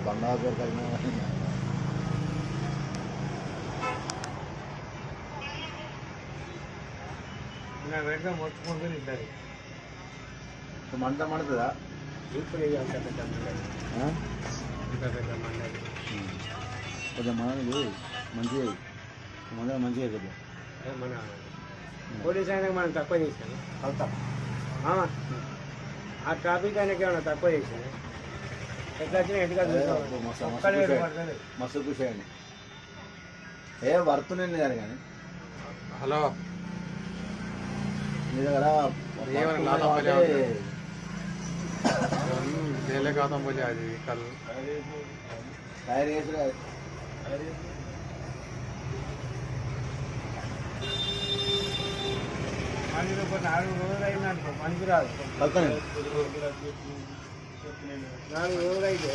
బంగారు కలిగిన పెడితే మొత్తుకుంటుంది ఇద్దరు మంట మండుతుందా ఇప్పుడు అంత పెద్ద మండలి ఇంత పెద్ద మండలి కొంచెం మనది మంచిగా మంచిగా మంచిగా కదా మన పోలీస్ అయినా మనం తక్కువ చేసాను కలుతాం ఆ ట్రాఫిక్ ఆయనకి ఏమైనా తక్కువ చేసాను ఎట్లా వచ్చినా ఎటుగా మస్తు ఖుషి అయ్యండి ఏ వర్తున్నాను కానీ కానీ హలో మీ దగ్గర నేలే కాదాం పోలే అది కల్ తయారు చేసి మళ్ళీ 4 రోజులు అయిందనుకో పనికి రాదు కలుతాను 4 రోజులు అయితే